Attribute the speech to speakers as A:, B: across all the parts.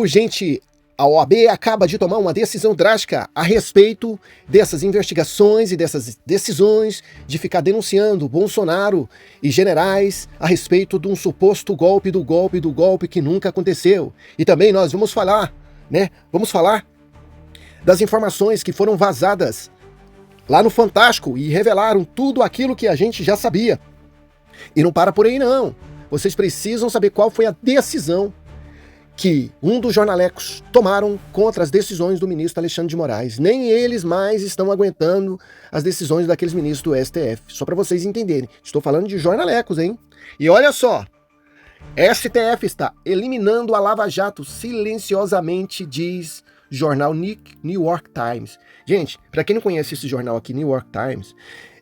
A: Gente, a OAB acaba de tomar uma decisão drástica a respeito dessas investigações e dessas decisões de ficar denunciando Bolsonaro e generais a respeito de um suposto golpe que nunca aconteceu. E também nós vamos falar, né? Vamos falar das informações que foram vazadas lá no Fantástico e revelaram tudo aquilo que a gente já sabia. E não para por aí não. Vocês precisam saber qual foi a decisão que um dos jornalecos tomaram contra as decisões do ministro Alexandre de Moraes. Nem eles mais estão aguentando as decisões daqueles ministros do STF. Só para vocês entenderem. Estou falando de jornalecos, hein? E olha só. STF está eliminando a Lava Jato silenciosamente, diz jornal New York Times. Gente, para quem não conhece esse jornal aqui, New York Times,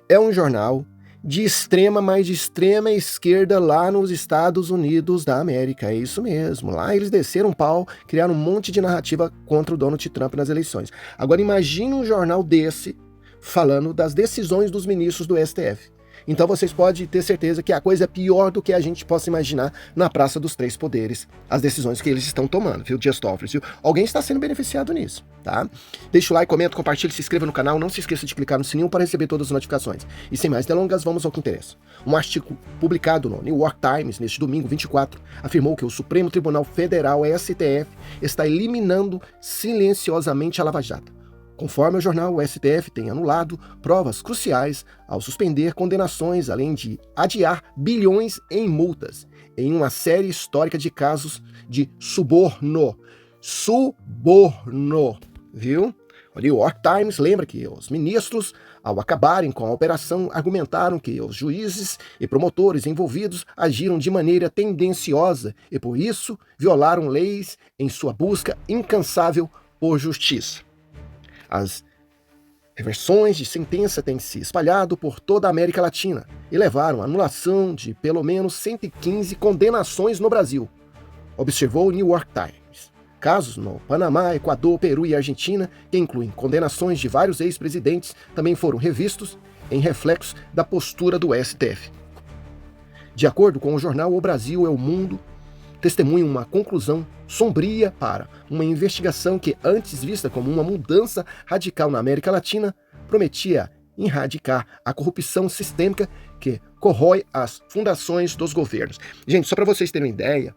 A: é um jornal de extrema, mas de extrema esquerda lá nos Estados Unidos da América. É isso mesmo. Lá eles desceram um pau, criaram um monte de narrativa contra o Donald Trump nas eleições. Agora imagine um jornal desse falando das decisões dos ministros do STF. Então vocês podem ter certeza que a coisa é pior do que a gente possa imaginar na Praça dos Três Poderes, as decisões que eles estão tomando, viu, Dias Toffoli, viu? Alguém está sendo beneficiado nisso, tá? Deixa o like, comenta, compartilhe, se inscreva no canal, não se esqueça de clicar no sininho para receber todas as notificações. E sem mais delongas, vamos ao que interessa. Um artigo publicado no New York Times, neste domingo 24, afirmou que o Supremo Tribunal Federal, STF, está eliminando silenciosamente a Lava Jato. Conforme o jornal, o STF tem anulado provas cruciais ao suspender condenações, além de adiar bilhões em multas, em uma série histórica de casos de suborno. Suborno, viu? O New York Times lembra que os ministros, ao acabarem com a operação, argumentaram que os juízes e promotores envolvidos agiram de maneira tendenciosa e, por isso, violaram leis em sua busca incansável por justiça. As reversões de sentença têm se espalhado por toda a América Latina e levaram à anulação de pelo menos 115 condenações no Brasil, observou o New York Times. Casos no Panamá, Equador, Peru e Argentina, que incluem condenações de vários ex-presidentes, também foram revistos em reflexo da postura do STF. De acordo com o jornal O Brasil é o Mundo, testemunha uma conclusão sombria para uma investigação que, antes vista como uma mudança radical na América Latina, prometia erradicar a corrupção sistêmica que corrói as fundações dos governos. Gente, só para vocês terem uma ideia,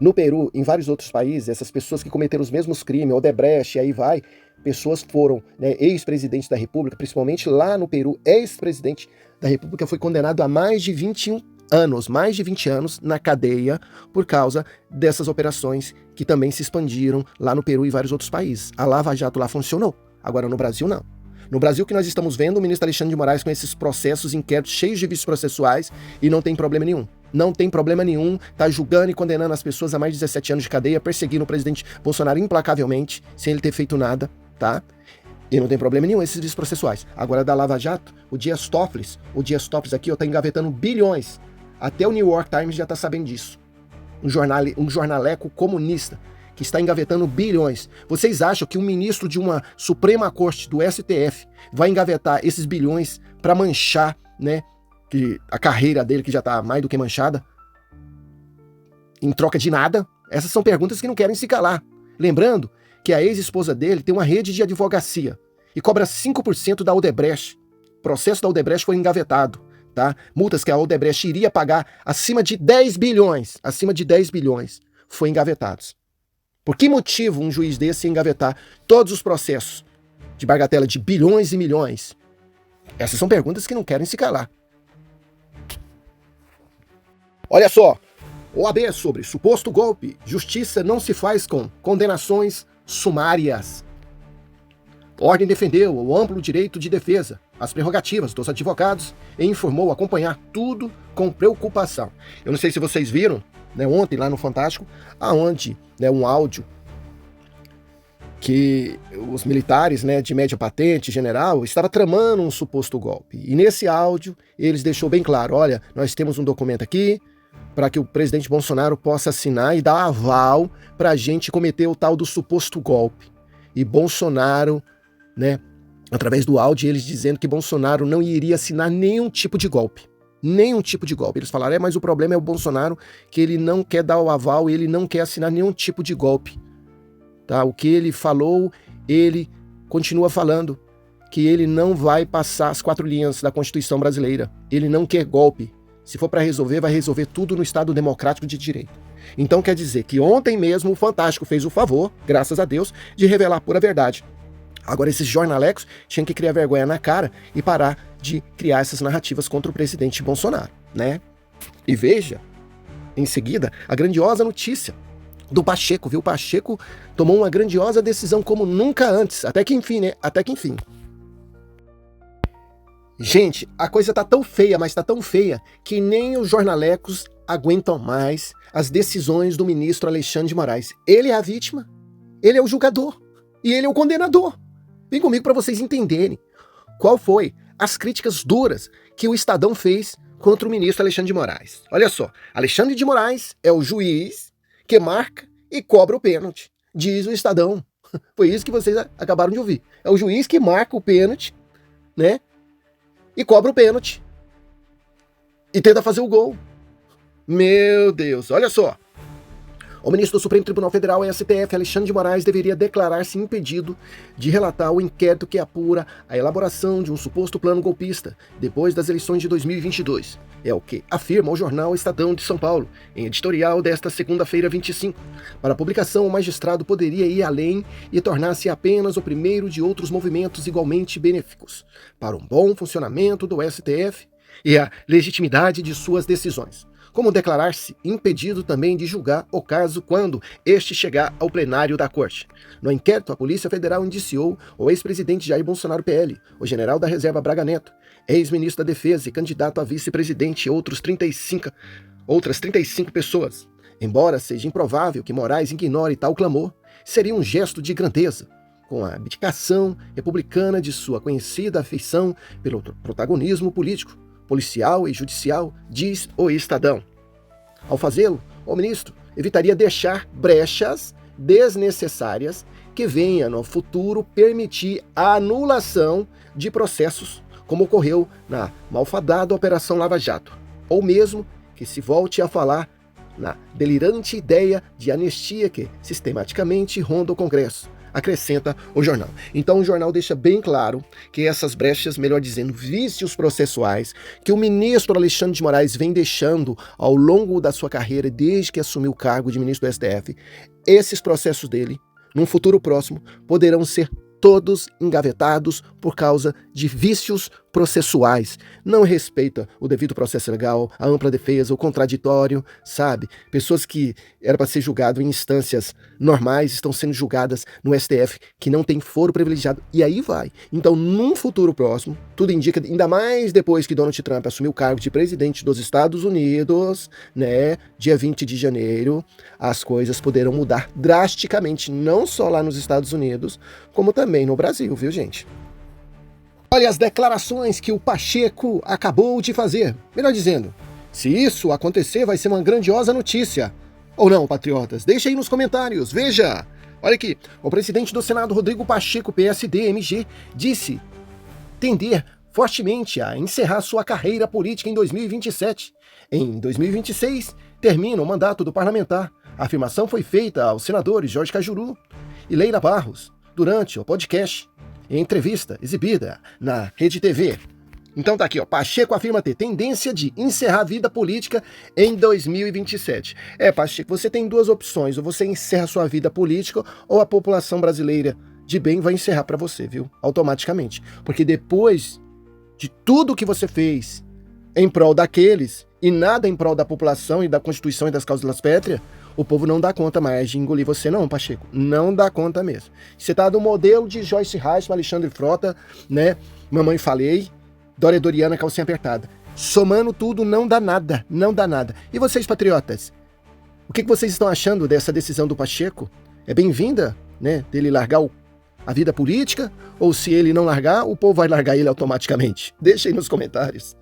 A: no Peru, em vários outros países, essas pessoas que cometeram os mesmos crimes, Odebrecht, e aí vai, pessoas foram, né, ex-presidentes da República, principalmente lá no Peru, ex-presidente da República foi condenado a mais de 20 anos na cadeia por causa dessas operações que também se expandiram lá no Peru e vários outros países. A Lava Jato lá funcionou, agora no Brasil não. No Brasil que nós estamos vendo o ministro Alexandre de Moraes com esses processos, inquéritos cheios de vícios processuais e não tem problema nenhum. Não tem problema nenhum, tá julgando e condenando as pessoas a mais de 17 anos de cadeia, perseguindo o presidente Bolsonaro implacavelmente, sem ele ter feito nada, tá? E não tem problema nenhum esses vícios processuais. Agora da Lava Jato, o Dias Toffoli aqui, ó, tá engavetando bilhões. Até o New York Times já está sabendo disso. Um jornaleco comunista que está engavetando bilhões. Vocês acham que um ministro de uma Suprema Corte do STF vai engavetar esses bilhões para manchar, né, a carreira dele, que já está mais do que manchada? Em troca de nada? Essas são perguntas que não querem se calar. Lembrando que a ex-esposa dele tem uma rede de advocacia e cobra 5% da Odebrecht. O processo da Odebrecht foi engavetado. Tá? Multas que a Odebrecht iria pagar acima de 10 bilhões, foi engavetados. Por que motivo um juiz desse ia engavetar todos os processos de bagatela de bilhões e milhões? Essas são perguntas que não querem se calar. Olha só, OAB sobre suposto golpe, justiça não se faz com condenações sumárias. Ordem defendeu o amplo direito de defesa, as prerrogativas dos advogados e informou acompanhar tudo com preocupação. Eu não sei se vocês viram, né, ontem lá no Fantástico, aonde, né, um áudio que os militares, né, de média patente, general, estavam tramando um suposto golpe. E nesse áudio eles deixou bem claro, olha, nós temos um documento aqui para que o presidente Bolsonaro possa assinar e dar aval para a gente cometer o tal do suposto golpe. E Bolsonaro, né, através do áudio, eles dizendo que Bolsonaro não iria assinar nenhum tipo de golpe. Nenhum tipo de golpe. Eles falaram, mas o problema é o Bolsonaro, que ele não quer dar o aval, ele não quer assinar nenhum tipo de golpe. Tá? O que ele falou, ele continua falando, que ele não vai passar as 4 linhas da Constituição brasileira. Ele não quer golpe. Se for para resolver, vai resolver tudo no Estado democrático de direito. Então quer dizer que ontem mesmo o Fantástico fez o favor, graças a Deus, de revelar a pura verdade. Agora esses jornalecos tinham que criar vergonha na cara e parar de criar essas narrativas contra o presidente Bolsonaro, né? E veja, em seguida, a grandiosa notícia do Pacheco, viu? O Pacheco tomou uma grandiosa decisão como nunca antes, até que enfim, né? Até que enfim. Gente, a coisa tá tão feia, mas tá tão feia, que nem os jornalecos aguentam mais as decisões do ministro Alexandre de Moraes. Ele é a vítima, ele é o julgador e ele é o condenador. Vem comigo para vocês entenderem qual foi as críticas duras que o Estadão fez contra o ministro Alexandre de Moraes. Olha só, Alexandre de Moraes é o juiz que marca e cobra o pênalti, diz o Estadão. Foi isso que vocês acabaram de ouvir. É o juiz que marca o pênalti, né? E cobra o pênalti. E tenta fazer o gol. Meu Deus, olha só. O ministro do Supremo Tribunal Federal, STF, Alexandre de Moraes, deveria declarar-se impedido de relatar o inquérito que apura a elaboração de um suposto plano golpista depois das eleições de 2022. É o que afirma o jornal Estadão de São Paulo, em editorial desta segunda-feira 25. Para a publicação, o magistrado poderia ir além e tornar-se apenas o primeiro de outros movimentos igualmente benéficos para um bom funcionamento do STF e a legitimidade de suas decisões, como declarar-se impedido também de julgar o caso quando este chegar ao plenário da Corte. No inquérito, a Polícia Federal indiciou o ex-presidente Jair Bolsonaro PL, o general da reserva Braga Neto, ex-ministro da Defesa e candidato a vice-presidente e outras 35 pessoas. Embora seja improvável que Moraes ignore tal clamor, seria um gesto de grandeza, com a abdicação republicana de sua conhecida afeição pelo protagonismo político, policial e judicial, diz o Estadão. Ao fazê-lo, o ministro evitaria deixar brechas desnecessárias que venham no futuro permitir a anulação de processos, como ocorreu na malfadada Operação Lava Jato, ou mesmo que se volte a falar na delirante ideia de anistia que sistematicamente ronda o Congresso, acrescenta o jornal. Então o jornal deixa bem claro que essas brechas, melhor dizendo, vícios processuais, que o ministro Alexandre de Moraes vem deixando ao longo da sua carreira, desde que assumiu o cargo de ministro do STF, esses processos dele, num futuro próximo, poderão ser todos engavetados por causa de vícios processuais. Não respeita o devido processo legal, a ampla defesa, o contraditório, sabe? Pessoas que eram para ser julgado em instâncias normais estão sendo julgadas no STF, que não tem foro privilegiado, e aí vai. Então, num futuro próximo, tudo indica, ainda mais depois que Donald Trump assumiu o cargo de presidente dos Estados Unidos, né, dia 20 de janeiro, as coisas poderão mudar drasticamente, não só lá nos Estados Unidos, como também no Brasil, viu, gente? Olha as declarações que o Pacheco acabou de fazer. Melhor dizendo, se isso acontecer, vai ser uma grandiosa notícia. Ou não, patriotas? Deixa aí nos comentários, veja! Olha aqui, o presidente do Senado, Rodrigo Pacheco, PSD-MG, disse tender fortemente a encerrar sua carreira política em 2027. Em 2026, termina o mandato do parlamentar. A afirmação foi feita aos senadores Jorge Cajuru e Leila Barros durante o podcast, em entrevista exibida na Rede TV. Então tá aqui, ó, Pacheco afirma ter tendência de encerrar a vida política em 2027. Pacheco, você tem duas opções, ou você encerra sua vida política, ou a população brasileira de bem vai encerrar para você, viu? Automaticamente. Porque depois de tudo que você fez em prol daqueles, e nada em prol da população e da Constituição e das cláusulas pétreas, o povo não dá conta mais de engolir você não, Pacheco. Não dá conta mesmo. Você tá do modelo de Joyce Hasselman, Alexandre Frota, né? Mamãe Falei, Dória Doriana, calcinha apertada. Somando tudo, não dá nada. Não dá nada. E vocês, patriotas? O que vocês estão achando dessa decisão do Pacheco? É bem-vinda, né? Dele largar a vida política? Ou se ele não largar, o povo vai largar ele automaticamente? Deixa aí nos comentários.